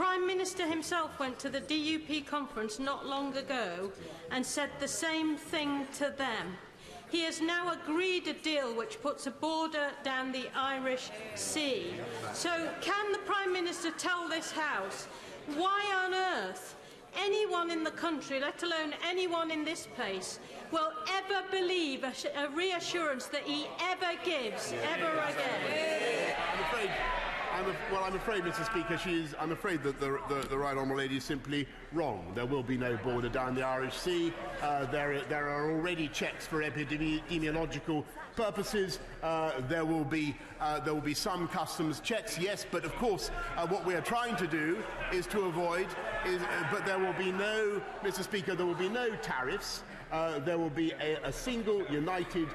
Prime Minister himself went to the DUP conference not long ago and said the same thing to them. He has now agreed a deal which puts a border down the Irish Sea. So can the Prime Minister tell this House why on earth anyone in the country, let alone anyone in this place, will ever believe a reassurance that he ever gives, ever again? I'm afraid, Mr. Speaker, I'm afraid that the Right Honourable Lady is simply wrong. There will be no border down the Irish Sea. There are already checks for epidemiological purposes. There will be some customs checks, yes, but of course what we are trying to do is to avoid. But there will be no, Mr. Speaker, there will be no tariffs. There will be a single united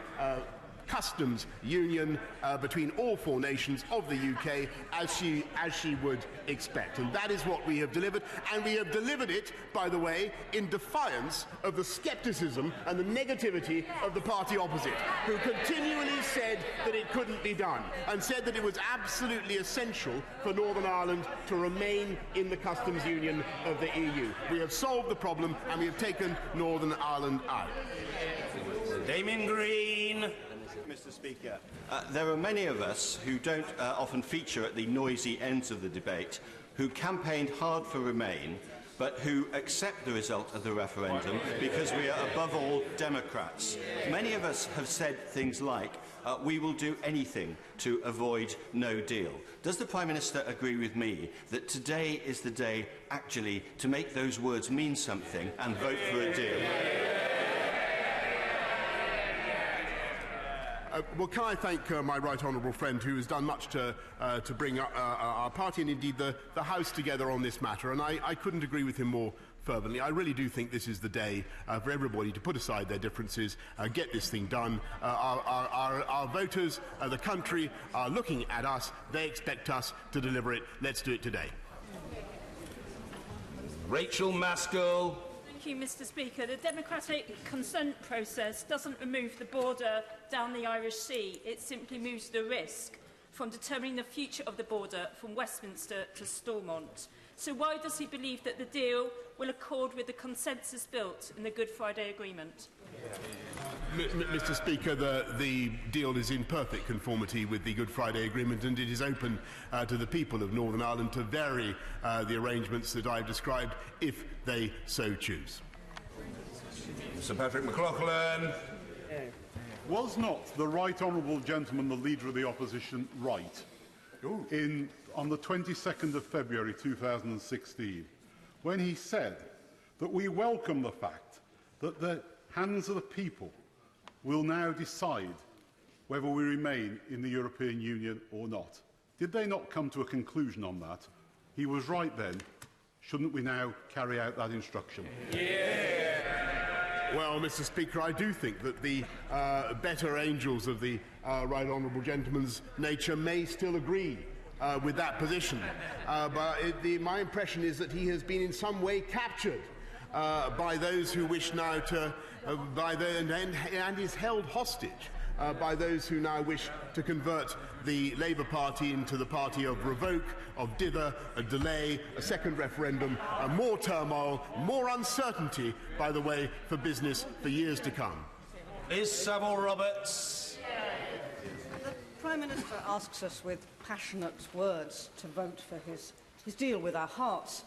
customs union between all four nations of the UK, as she would expect. And that is what we have delivered. And we have delivered it, by the way, in defiance of the scepticism and the negativity of the party opposite, who continually said that it couldn't be done and said that it was absolutely essential for Northern Ireland to remain in the customs union of the EU. We have solved the problem and we have taken Northern Ireland out. Damien Green. Mr. Speaker, there are many of us who don't often feature at the noisy ends of the debate, who campaigned hard for Remain, but who accept the result of the referendum because we are above all Democrats. Many of us have said things like, we will do anything to avoid no deal. Does the Prime Minister agree with me that today is the day actually to make those words mean something and vote for a deal? Well, can I thank my right honourable friend who has done much to bring our party and indeed the House together on this matter, and I couldn't agree with him more fervently. I really do think this is the day for everybody to put aside their differences, get this thing done. Our voters, the country, are looking at us. They expect us to deliver it. Let's do it today. Rachel Maskell. Thank you, Mr. Speaker. The democratic consent process doesn't remove the border down the Irish Sea. It simply moves the risk from determining the future of the border from Westminster to Stormont. So why does he believe that the deal will accord with the consensus built in the Good Friday Agreement? Mr. Speaker, the deal is in perfect conformity with the Good Friday Agreement, and it is open to the people of Northern Ireland to vary the arrangements that I have described if they so choose. Sir Patrick McLaughlin. Was not the right honourable gentleman, the Leader of the Opposition, right on the 22nd of February 2016 when he said that we welcome the fact that the hands of the people will now decide whether we remain in the European Union or not? Did they not come to a conclusion on that? He was right then. Shouldn't we now carry out that instruction? Well, Mr. Speaker, I do think that the better angels of the right honourable gentleman's nature may still agree with that position. But my impression is that he has been in some way captured by those who wish now to, and is held hostage by those who now wish to convert the Labour Party into the party of revoke, of dither, a delay, a second referendum, more turmoil, more uncertainty, by the way, for business for years to come. Is Savile Roberts. The Prime Minister asks us with passionate words to vote for his deal with our hearts.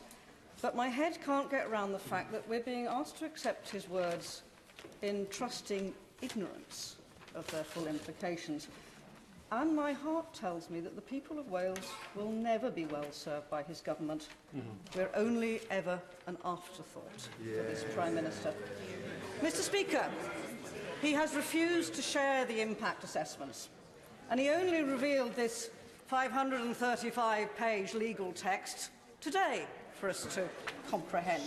But my head can't get around the fact that we're being asked to accept his words in trusting ignorance of their full implications. And my heart tells me that the people of Wales will never be well served by his government. We're only ever an afterthought for this Prime Minister. Mr. Speaker, he has refused to share the impact assessments, and he only revealed this 535-page legal text today for us to comprehend.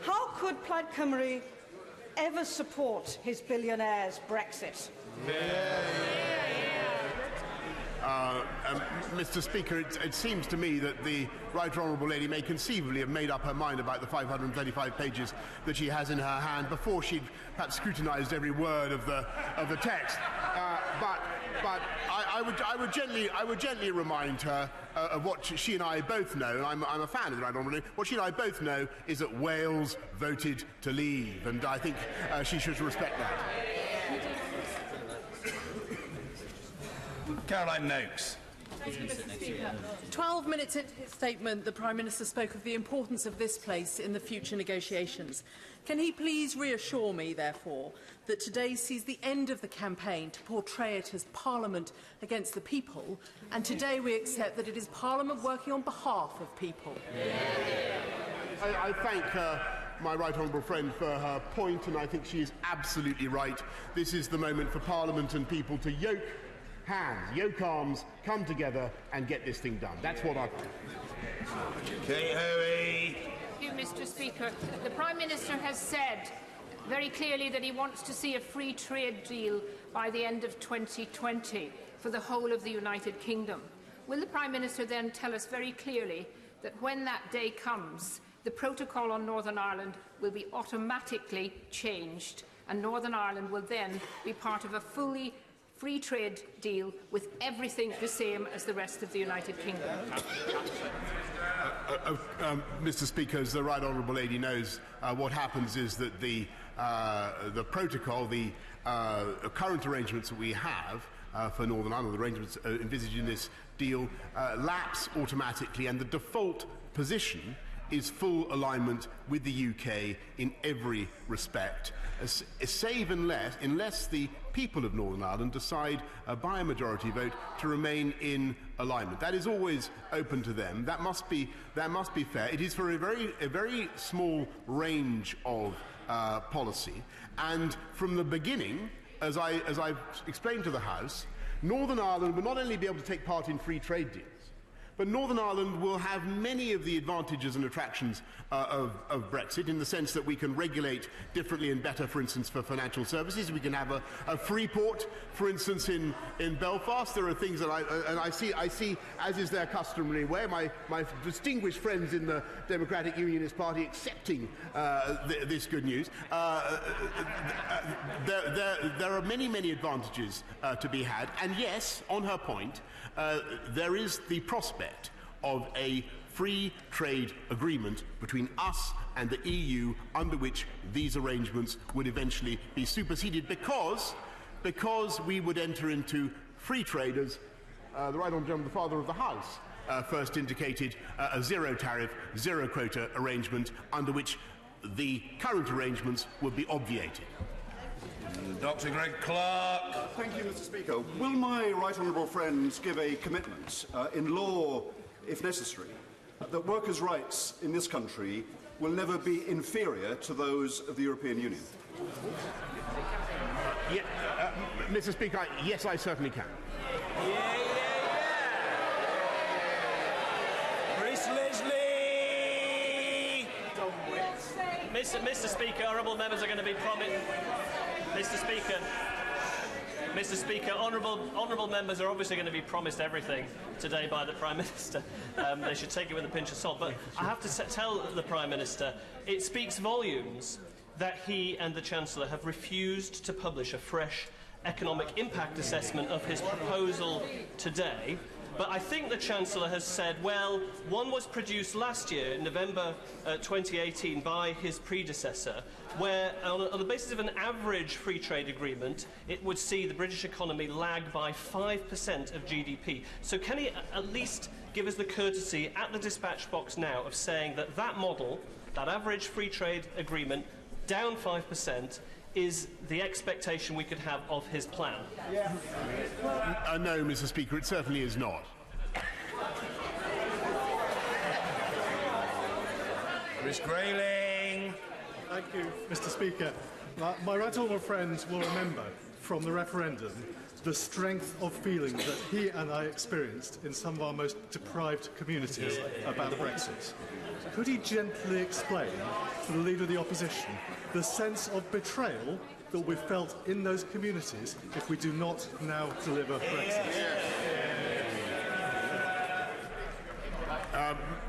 How could Plaid Cymru ever support his billionaire's Brexit? Mr. Speaker, it seems to me that the Right Honourable Lady may conceivably have made up her mind about the 535 pages that she has in her hand before she'd perhaps scrutinised every word of the text. But But I would gently remind her of what she and I both know, and I'm a fan of the right honourable lady. What she and I both know is that Wales voted to leave, and I think she should respect that. Caroline Noakes. Thank you, Mr. Speaker. 12 minutes into his statement, the Prime Minister spoke of the importance of this place in the future negotiations. Can he please reassure me, therefore, that today sees the end of the campaign to portray it as Parliament against the people, and today we accept that it is Parliament working on behalf of people? I thank my right honourable friend for her point, and I think she is absolutely right. This is the moment for Parliament and people to yoke hands, yoke arms, come together and get this thing done. That's what I think. Kate Hoey. Thank you, Mr. Speaker. The Prime Minister has said very clearly that he wants to see a free trade deal by the end of 2020 for the whole of the United Kingdom. Will the Prime Minister then tell us very clearly that when that day comes, the protocol on Northern Ireland will be automatically changed, and Northern Ireland will then be part of a fully free trade deal with everything the same as the rest of the United Kingdom? Mr. Speaker, as the right honourable lady knows, what happens is that the protocol, the current arrangements that we have for Northern Ireland, the arrangements envisaged in this deal, lapse automatically, and the default position is full alignment with the UK in every respect, save unless the people of Northern Ireland decide by a majority vote to remain in alignment. That is always open to them. That must be fair. It is for a very small range of policy, and from the beginning, as I've explained to the House, Northern Ireland will not only be able to take part in free trade deals, but Northern Ireland will have many of the advantages and attractions of Brexit, in the sense that we can regulate differently and better, for instance, for financial services. We can have a free port, for instance, in Belfast. There are things that I see, as is their customary way, my distinguished friends in the Democratic Unionist Party accepting this good news. There are many advantages to be had, and yes, on her point, there is the prospect of a free trade agreement between us and the EU, under which these arrangements would eventually be superseded, because we would enter into free trade, as the right honourable gentleman, the Father of the House, first indicated, a zero tariff, zero quota arrangement, under which the current arrangements would be obviated. Dr. Greg Clark. Thank you, Mr. Speaker. Will my right honourable friends give a commitment, in law if necessary, that workers' rights in this country will never be inferior to those of the European Union? Mr. Speaker, yes, I certainly can. Chris Leslie! Mr. Speaker, honourable members are going to be promised. Mr. Speaker, honourable members are obviously going to be promised everything today by the Prime Minister. They should take it with a pinch of salt. But I have to tell the Prime Minister, it speaks volumes that he and the Chancellor have refused to publish a fresh economic impact assessment of his proposal today. But I think the Chancellor has said, well, one was produced last year, in November 2018, by his predecessor, where, on the basis of an average free trade agreement, it would see the British economy lag by 5% of GDP. So can he at least give us the courtesy at the dispatch box now of saying that that model, that average free trade agreement, down 5%, is the expectation we could have of his plan? No, Mr. Speaker, it certainly is not. Chris Grayling. Thank you, Mr. Speaker. My right honourable friends will remember from the referendum the strength of feeling that he and I experienced in some of our most deprived communities about Brexit. Could he gently explain to the Leader of the Opposition the sense of betrayal that we felt in those communities if we do not now deliver Brexit?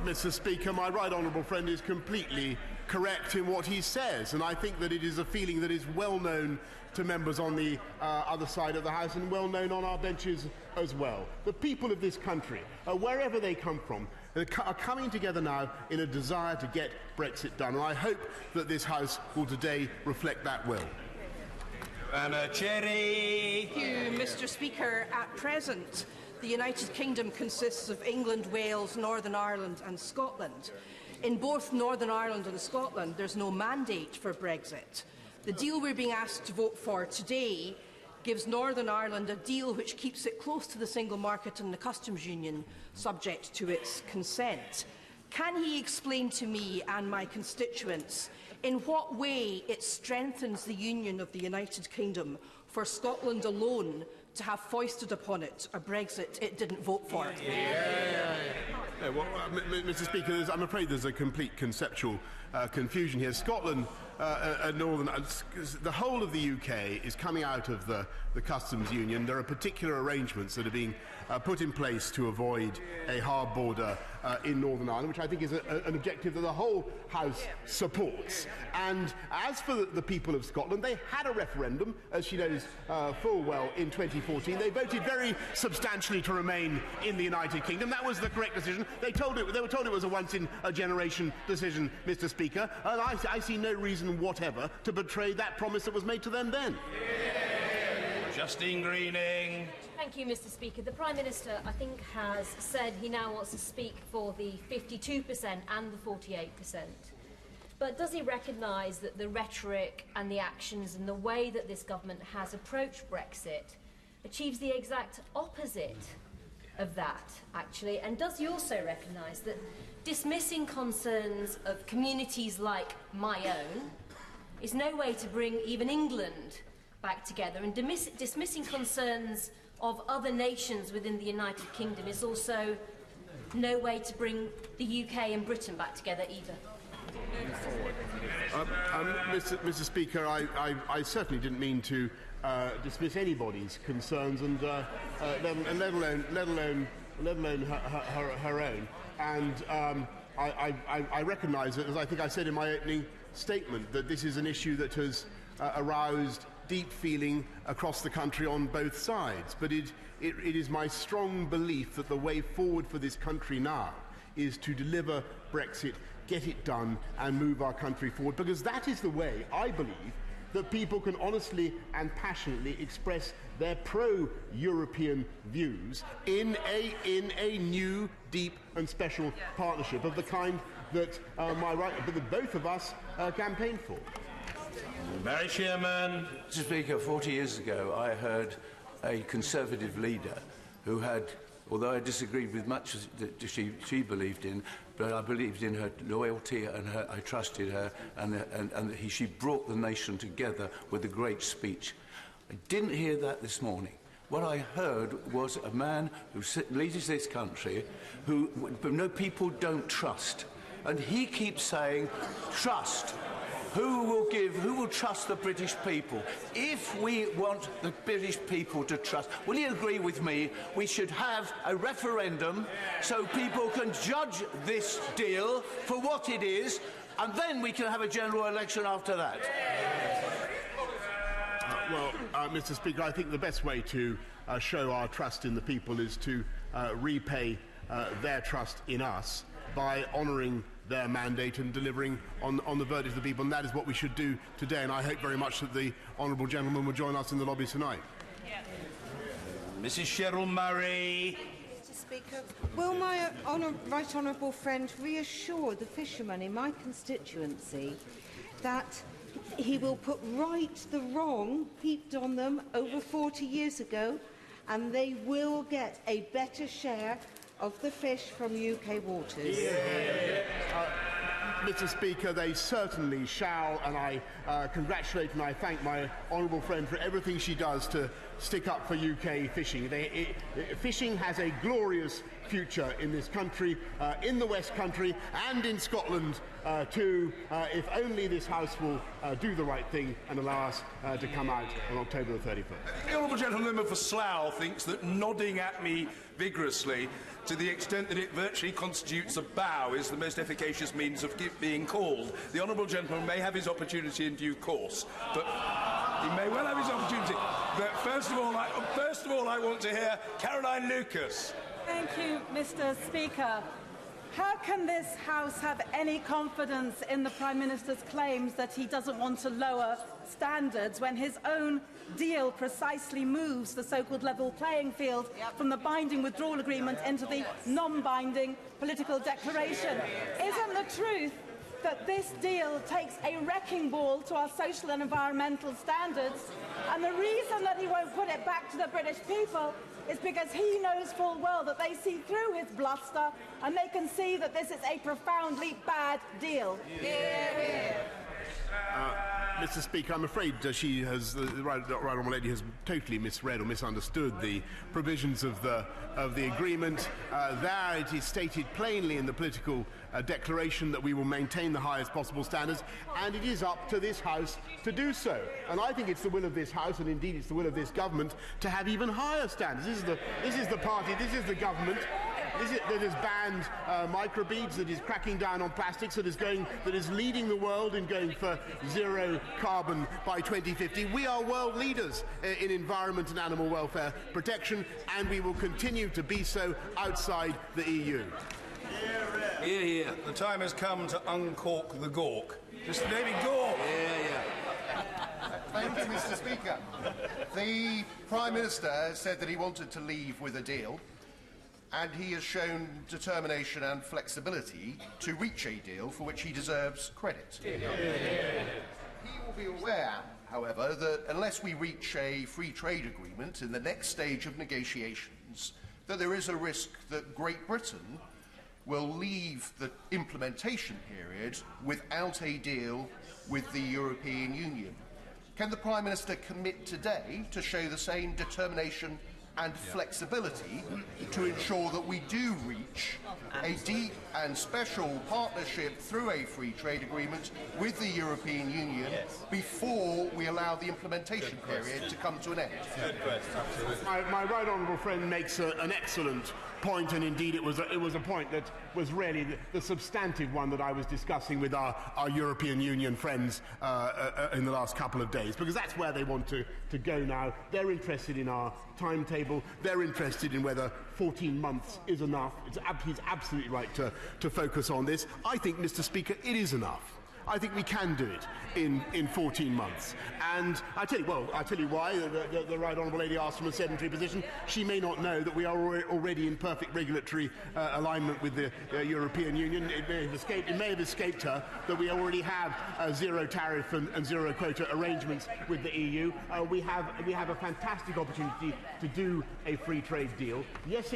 Mr. Speaker, my right honourable friend is completely correct in what he says, and I think that it is a feeling that is well known to members on the other side of the House and well known on our benches as well. The people of this country, wherever they come from, are coming together now in a desire to get Brexit done, and I hope that this House will today reflect that will. Anna Cherry. Thank you, Mr. Speaker. At present, the United Kingdom consists of England, Wales, Northern Ireland and Scotland. In both Northern Ireland and Scotland, there's no mandate for Brexit. The deal we're being asked to vote for today gives Northern Ireland a deal which keeps it close to the single market and the customs union, subject to its consent. Can he explain to me and my constituents in what way it strengthens the union of the United Kingdom for Scotland alone to have foisted upon it a Brexit it didn't vote for? Well, Mr. Speaker, I'm afraid there's a complete conceptual confusion here. Scotland and the whole of the UK is coming out of the customs union. There are particular arrangements that are being put in place to avoid a hard border in Northern Ireland, which I think is an objective that the whole House supports. And as for the people of Scotland, they had a referendum, as she knows full well, in 2014. They voted very substantially to remain in the United Kingdom. That was the correct decision. They were told it was a once-in-a-generation decision, Mr. Speaker, and I see no reason whatever to betray that promise that was made to them then. Justine Greening. Thank you, Mr. Speaker. The Prime Minister, I think, has said he now wants to speak for the 52% and the 48%. But does he recognise that the rhetoric and the actions and the way that this government has approached Brexit achieves the exact opposite of that, actually? And does he also recognise that dismissing concerns of communities like my own is no way to bring even England back together, and dismissing concerns of other nations within the United Kingdom is also no way to bring the UK and Britain back together either? Mr. Speaker, I certainly didn't mean to dismiss anybody's concerns, and let alone her own. And I recognise it, as I think I said in my opening statement, that this is an issue that has aroused deep feeling across the country on both sides. But it is my strong belief that the way forward for this country now is to deliver Brexit, get it done, and move our country forward, because that is the way, I believe, that people can honestly and passionately express their pro-European views in a new, deep and special partnership of the kind that that both of us campaigned for. Barry Shearman. Mr. Speaker, 40 years ago I heard a Conservative leader who had, although I disagreed with much that she believed in, but I believed in her loyalty and I trusted her, and she brought the nation together with a great speech. I didn't hear that this morning. What I heard was a man who leads this country who people don't trust. And he keeps saying, trust. Who will trust the British people? If we want the British people to trust, will you agree with me, we should have a referendum so people can judge this deal for what it is, and then we can have a general election after that? Mr. Speaker, I think the best way to show our trust in the people is to repay their trust in us by honouring their mandate and delivering on the verdict of the people, and that is what we should do today, and I hope very much that the honourable gentleman will join us in the lobby tonight. Mrs. Cheryl Murray. Mr. Speaker, will my right honourable friend reassure the fishermen in my constituency that he will put right the wrong heaped on them over 40 years ago, and they will get a better share of the fish from UK waters? Mr. Speaker, they certainly shall, and I congratulate and I thank my honourable friend for everything she does to stick up for UK fishing. Fishing has a glorious future in this country, in the West Country and in Scotland too, if only this House will do the right thing and allow us to come out on October the 31st. The Honourable Gentleman for Slough thinks that nodding at me vigorously to the extent that it virtually constitutes a bow is the most efficacious means of being called. The Honourable Gentleman may have his opportunity in due course, but he may well have his opportunity. But first of all, I want to hear Caroline Lucas. Thank you, Mr. Speaker. How can this House have any confidence in the Prime Minister's claims that he doesn't want to lower standards when his own deal precisely moves the so-called level playing field from the binding withdrawal agreement into the non-binding political declaration? Isn't the truth that this deal takes a wrecking ball to our social and environmental standards, and the reason that he won't put it back to the British people is because he knows full well that they see through his bluster and they can see that this is a profoundly bad deal. Mr. Speaker, I'm afraid the right honourable lady has totally misread or misunderstood the provisions of the agreement. There it is stated plainly in the political declaration that we will maintain the highest possible standards, and it is up to this House to do so. And I think it's the will of this House, and indeed it's the will of this government, to have even higher standards. This is the party, this is the government that has banned microbeads, that is cracking down on plastics, that is leading the world in going for zero carbon by 2050. We are world leaders in environment and animal welfare protection, and we will continue to be so outside the EU. Hear, hear. The time has come to uncork the Gawk. Mr. David Gawk. Thank you, Mr. Speaker. The Prime Minister has said that he wanted to leave with a deal, and he has shown determination and flexibility to reach a deal for which he deserves credit. He will be aware, however, that unless we reach a free trade agreement in the next stage of negotiations, that there is a risk that Great Britain will leave the implementation period without a deal with the European Union. Can the Prime Minister commit today to show the same determination and flexibility to ensure that we do reach a deep and special partnership through a free trade agreement with the European Union before we allow the implementation period to come to an end? My right honourable friend makes an excellent point, and indeed it was a point that was really the substantive one that I was discussing with our European Union friends in the last couple of days, because that's where they want to go now. They're interested in our timetable. They're interested in whether 14 months is enough. He's absolutely right to focus on this. I think, Mr. Speaker, it is enough. I think we can do it in 14 months. And I'll tell you why. The right honourable lady asked from a sedentary position. She may not know that we are already in perfect regulatory alignment with the European Union. It may have escaped her that we already have zero tariff and zero quota arrangements with the EU. We have a fantastic opportunity to do a free trade deal. Yes,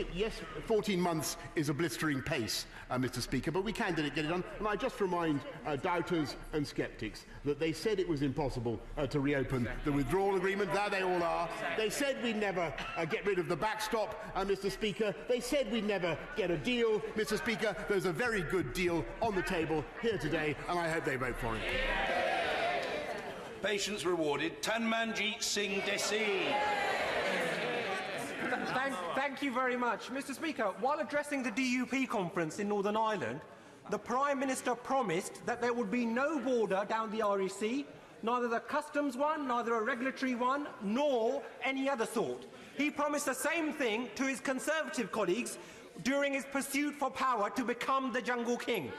14 months is a blistering pace, Mr. Speaker, but we can get it done. And I just remind doubters and sceptics that they said it was impossible to reopen the withdrawal agreement. There they all are. They said we'd never get rid of the backstop, Mr. Speaker. They said we'd never get a deal, Mr. Speaker. There's a very good deal on the table here today, and I hope they vote for it. Patience rewarded. Tanmanjeet Singh Desi. Thank you very much. Mr. Speaker, while addressing the DUP conference in Northern Ireland, the Prime Minister promised that there would be no border down the Irish Sea, neither the customs one, neither a regulatory one, nor any other sort. He promised the same thing to his Conservative colleagues during his pursuit for power to become the Jungle King.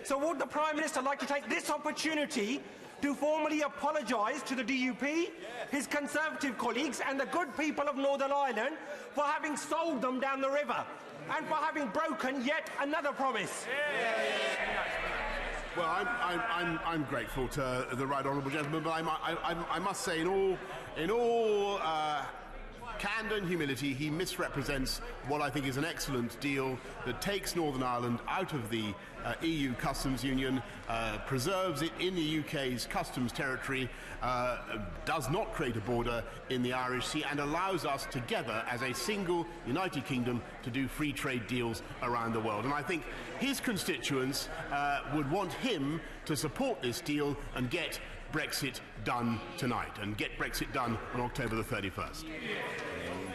So would the Prime Minister like to take this opportunity to formally apologise to the DUP, his Conservative colleagues and the good people of Northern Ireland for having sold them down the river and for having broken yet another promise? Well, I'm grateful to the right honourable gentleman, but I must say, in all candour and humility, he misrepresents what I think is an excellent deal that takes Northern Ireland out of the EU customs union, preserves it in the UK's customs territory, does not create a border in the Irish Sea, and allows us together as a single United Kingdom to do free trade deals around the world. And I think his constituents would want him to support this deal and get Brexit done tonight, and get Brexit done on October the 31st.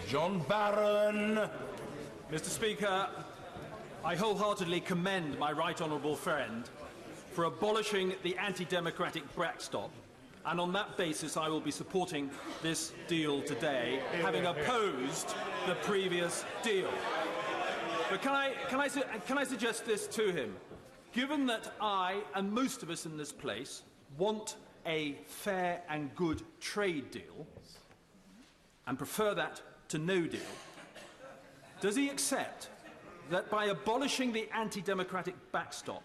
John Barron. Mr. Speaker, I wholeheartedly commend my right honourable friend for abolishing the anti-democratic backstop, and on that basis I will be supporting this deal today, having opposed the previous deal. But can I suggest this to him? Given that I and most of us in this place want a fair and good trade deal and prefer that to no deal, does he accept that by abolishing the anti-democratic backstop,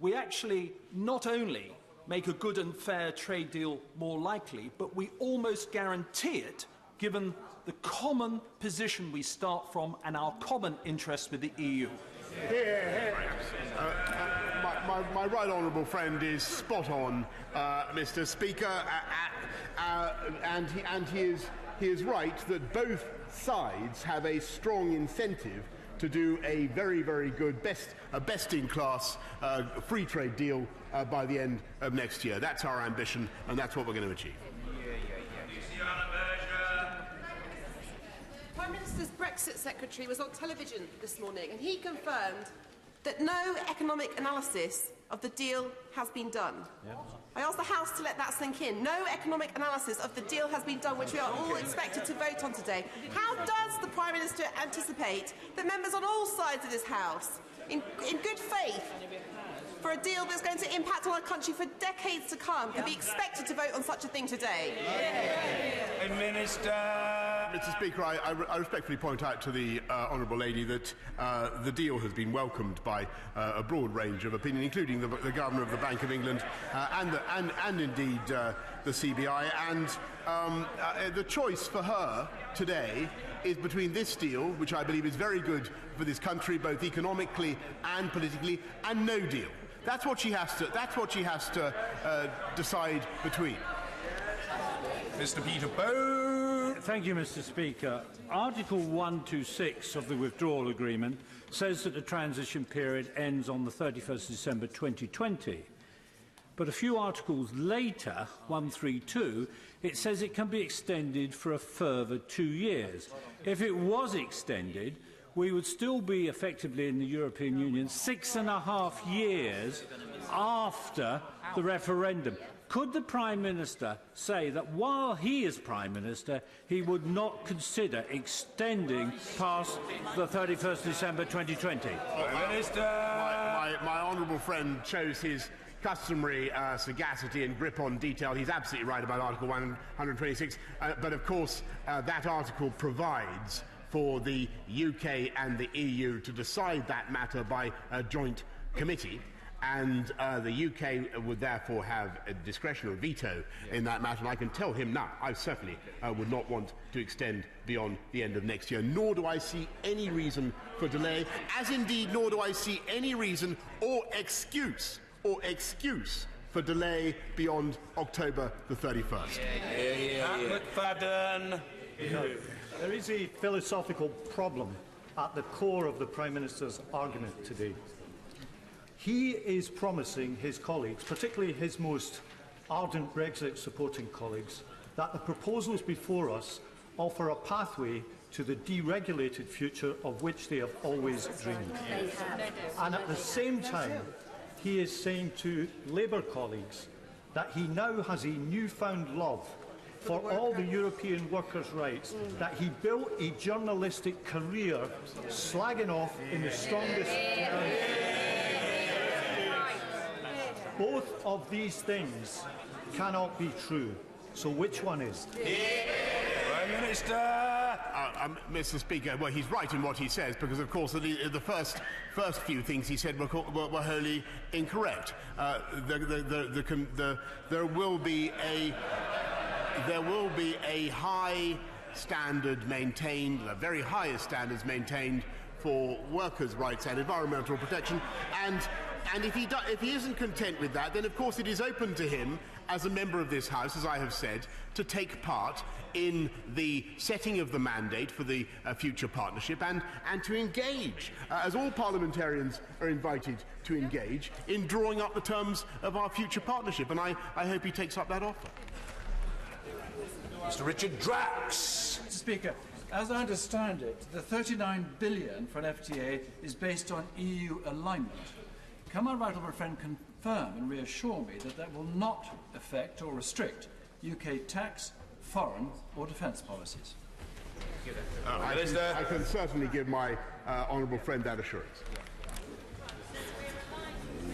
we actually not only make a good and fair trade deal more likely, but we almost guarantee it, given the common position we start from and our common interest with the EU? My right honourable friend is spot on, Mr. Speaker, and he is right that both sides have a strong incentive to do a very, very good, best-in-class free trade deal by the end of next year. That's our ambition, and that's what we're going to achieve. Prime Minister's Brexit Secretary was on television this morning, and he confirmed that no economic analysis of the deal has been done. I ask the House to let that sink in. No economic analysis of the deal has been done, which we are all expected to vote on today. How does the Prime Minister anticipate that members on all sides of this House, in good faith, for a deal that's going to impact on our country for decades to come, can be expected to vote on such a thing today? Minister. Mr. Speaker, I respectfully point out to the honourable lady that the deal has been welcomed by a broad range of opinion, including the Governor of the Bank of England and indeed the CBI. And the choice for her today is between this deal, which I believe is very good for this country, both economically and politically, and no deal. That's what she has to decide between. Mr. Peter Bowe. Thank you, Mr. Speaker. Article 126 of the withdrawal agreement says that the transition period ends on the 31st December 2020. But a few articles later, 132, it says it can be extended for a further 2 years. If it was extended, we would still be effectively in the European Union 6.5 years after the referendum. Could the Prime Minister say that while he is Prime Minister, he would not consider extending past the 31st December 2020? My honourable friend chose his customary sagacity and grip on detail. He's absolutely right about Article 126, but of course that article provides for the UK and the EU to decide that matter by a joint committee, and the UK would therefore have a discretionary veto in that matter. And I can tell him now, I certainly would not want to extend beyond the end of next year, nor do I see any reason for delay, as indeed nor do I see any reason or excuse for delay beyond October the 31st. McFadden. There is a philosophical problem at the core of the Prime Minister's argument today. He is promising his colleagues, particularly his most ardent Brexit-supporting colleagues, that the proposals before us offer a pathway to the deregulated future of which they have always dreamed. And at the same time, he is saying to Labour colleagues that he now has a newfound love for all the European workers' rights, that he built a journalistic career slagging off in the strongest terms. Both of these things cannot be true. So which one is? Prime Minister. Mr. Speaker, well, he's right in what he says, because of course the first few things he said were wholly incorrect. There will be a high standard maintained, the very highest standards maintained for workers' rights and environmental protection. And if he isn't content with that, then of course it is open to him, as a member of this House, as I have said, to take part in the setting of the mandate for the future partnership and to engage, as all parliamentarians are invited to engage, in drawing up the terms of our future partnership. And I hope he takes up that offer. Mr. Richard Drax. Mr. Speaker, as I understand it, the £39 billion for an FTA is based on EU alignment. Can my right honourable friend confirm and reassure me that that will not affect or restrict UK tax, foreign or defence policies? I can certainly give my honourable friend that assurance.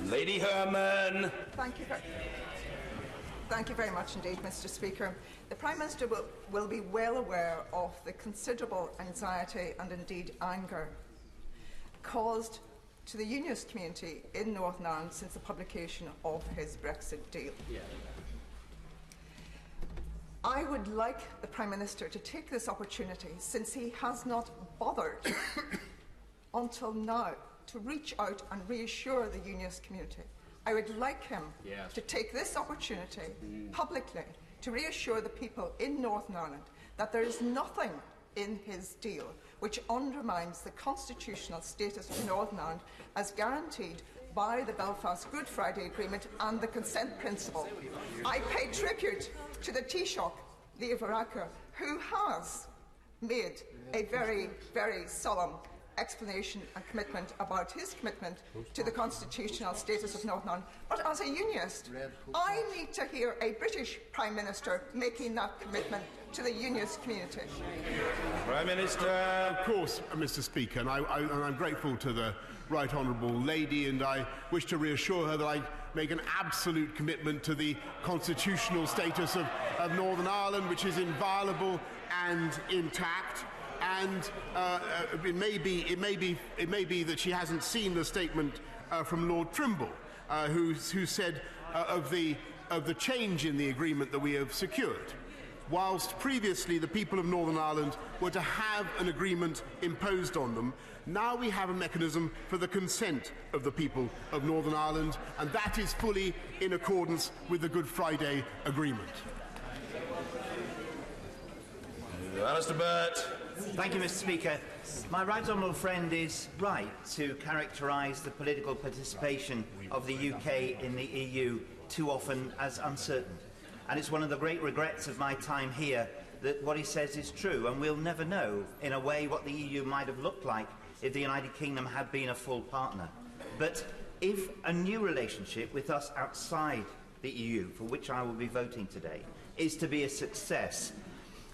Lady Herman. Thank you very much indeed, Mr. Speaker. The Prime Minister will be well aware of the considerable anxiety and indeed anger caused to the unionist community in Northern Ireland since the publication of his Brexit deal. I would like the Prime Minister to take this opportunity, since he has not bothered until now to reach out and reassure the unionist community. I would like him to take this opportunity publicly to reassure the people in Northern Ireland that there is nothing in his deal which undermines the constitutional status of Northern Ireland as guaranteed by the Belfast Good Friday Agreement and the consent principle. I pay tribute to the Taoiseach, Leo Varadkar, who has made a very, very solemn explanation and commitment about his commitment to the constitutional status of Northern Ireland. But as a unionist, I need to hear a British Prime Minister making that commitment to the unionist community. Prime Minister. Of course, Mr. Speaker, and I'm grateful to the Right Honourable Lady, and I wish to reassure her that I make an absolute commitment to the constitutional status of Northern Ireland, which is inviolable and intact. And it may be that she hasn't seen the statement from Lord Trimble, who said of the change in the agreement that we have secured. Whilst previously the people of Northern Ireland were to have an agreement imposed on them, now we have a mechanism for the consent of the people of Northern Ireland, and that is fully in accordance with the Good Friday Agreement. Alistair Burt. Thank you, Mr. Speaker. My right honourable friend is right to characterise the political participation of the UK in the EU too often as uncertain. And it's one of the great regrets of my time here that what he says is true, and we'll never know, in a way, what the EU might have looked like if the United Kingdom had been a full partner. But if a new relationship with us outside the EU, for which I will be voting today, is to be a success,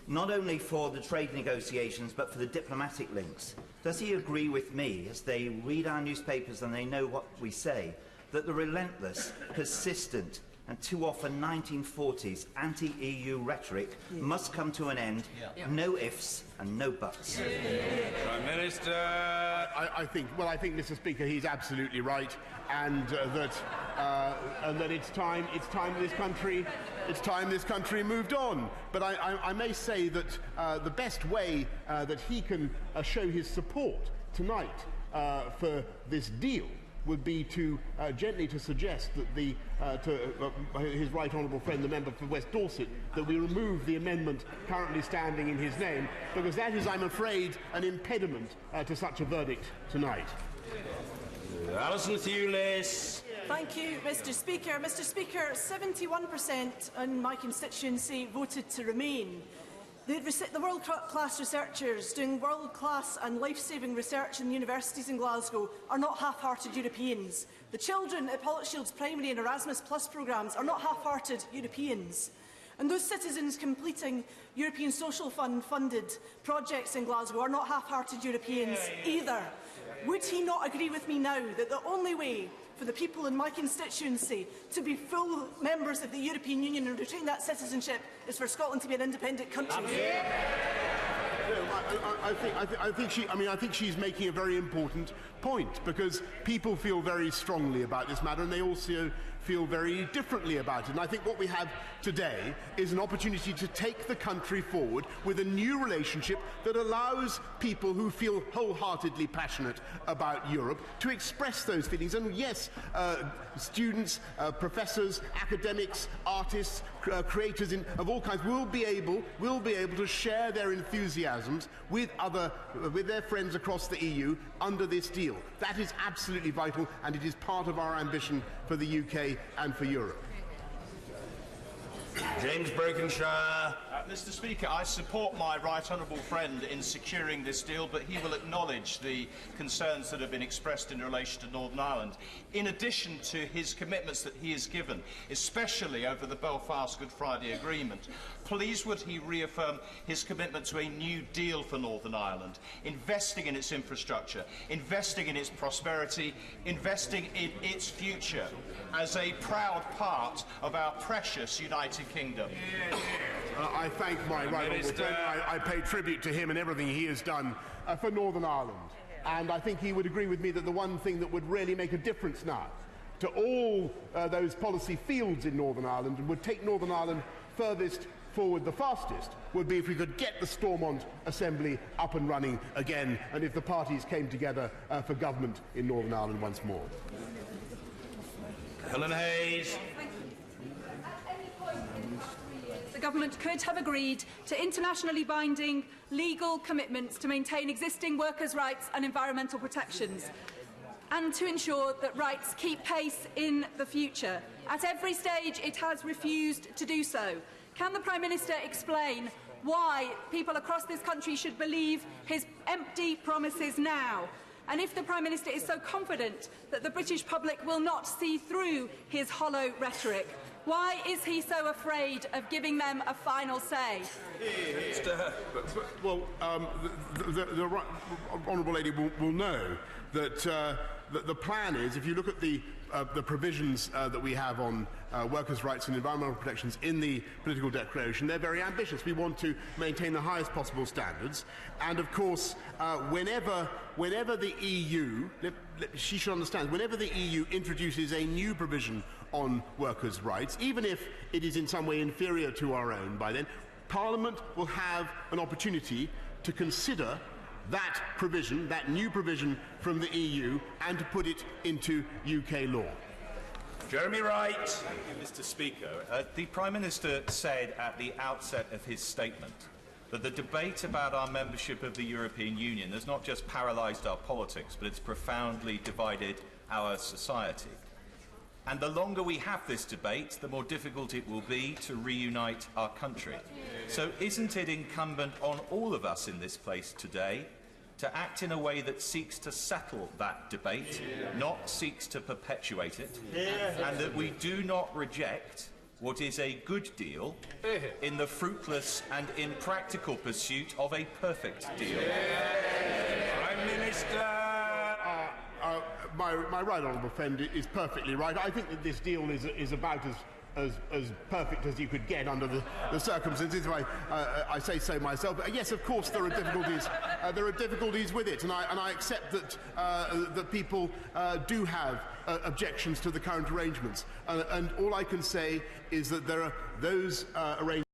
not only for the trade negotiations but for the diplomatic links, does he agree with me, as they read our newspapers and they know what we say, that the relentless, persistent and too often 1940s anti-EU rhetoric must come to an end? No ifs and no buts. Prime Minister. I think, Mr. Speaker, he's absolutely right, and that it's time this country moved on. But I may say that the best way that he can show his support tonight for this deal would be to gently to suggest that his right honourable friend, the member for West Dorset, that we remove the amendment currently standing in his name, because that is, I'm afraid, an impediment to such a verdict tonight. Alison Thewlis. Thank you, Mr. Speaker. Mr. Speaker, 71% in my constituency voted to remain. The world-class researchers doing world-class and life-saving research in universities in Glasgow are not half-hearted Europeans. The children at Pollokshields Primary and Erasmus Plus programmes are not half-hearted Europeans. And those citizens completing European Social Fund funded projects in Glasgow are not half-hearted Europeans either. Would he not agree with me now that the only way for the people in my constituency to be full members of the European Union and retain that citizenship is for Scotland to be an independent country? I think she's making a very important point, because people feel very strongly about this matter, and they also feel very differently about it. And I think what we have today is an opportunity to take the country forward with a new relationship that allows people who feel wholeheartedly passionate about Europe to express those feelings. And yes, students, professors, academics, artists, creators of all kinds will be able to share their enthusiasms with their friends across the EU under this deal. That is absolutely vital, and it is part of our ambition for the UK and for Europe. James Brokenshire. Mr. Speaker, I support my right honourable friend in securing this deal, but he will acknowledge the concerns that have been expressed in relation to Northern Ireland, in addition to his commitments that he has given, especially over the Belfast Good Friday Agreement. Please would he reaffirm his commitment to a new deal for Northern Ireland, investing in its infrastructure, investing in its prosperity, investing in its future as a proud part of our precious United Kingdom. I thank my right honourable friend. I pay tribute to him and everything he has done for Northern Ireland. And I think he would agree with me that the one thing that would really make a difference now to all those policy fields in Northern Ireland and would take Northern Ireland furthest forward the fastest would be if we could get the Stormont Assembly up and running again, and if the parties came together for government in Northern Ireland once more. Helen Hayes. The government could have agreed to internationally binding legal commitments to maintain existing workers' rights and environmental protections, and to ensure that rights keep pace in the future. At every stage, it has refused to do so. Can the Prime Minister explain why people across this country should believe his empty promises now? And if the Prime Minister is so confident that the British public will not see through his hollow rhetoric, why is he so afraid of giving them a final say? Well, the honourable lady will know that the plan is, if you look at the provisions that we have on workers' rights and environmental protections in the political declaration, they're very ambitious. We want to maintain the highest possible standards, and of course, whenever the EU, she should understand, whenever the EU introduces a new provision on workers' rights, even if it is in some way inferior to our own by then, Parliament will have an opportunity to consider that provision, that new provision from the EU, and to put it into UK law. Jeremy Wright. Thank you, Mr. Speaker. The Prime Minister said at the outset of his statement that the debate about our membership of the European Union has not just paralysed our politics, but it's profoundly divided our society. And the longer we have this debate, the more difficult it will be to reunite our country. So isn't it incumbent on all of us in this place today to act in a way that seeks to settle that debate, not seeks to perpetuate it, and that we do not reject what is a good deal in the fruitless and impractical pursuit of a perfect deal? Prime Minister. My right honourable friend is perfectly right. I think that this deal is about as perfect as you could get under the circumstances, if I say so myself. But yes, of course, there are difficulties. There are difficulties with it, and I accept that people do have objections to the current arrangements. And all I can say is that there are those arrangements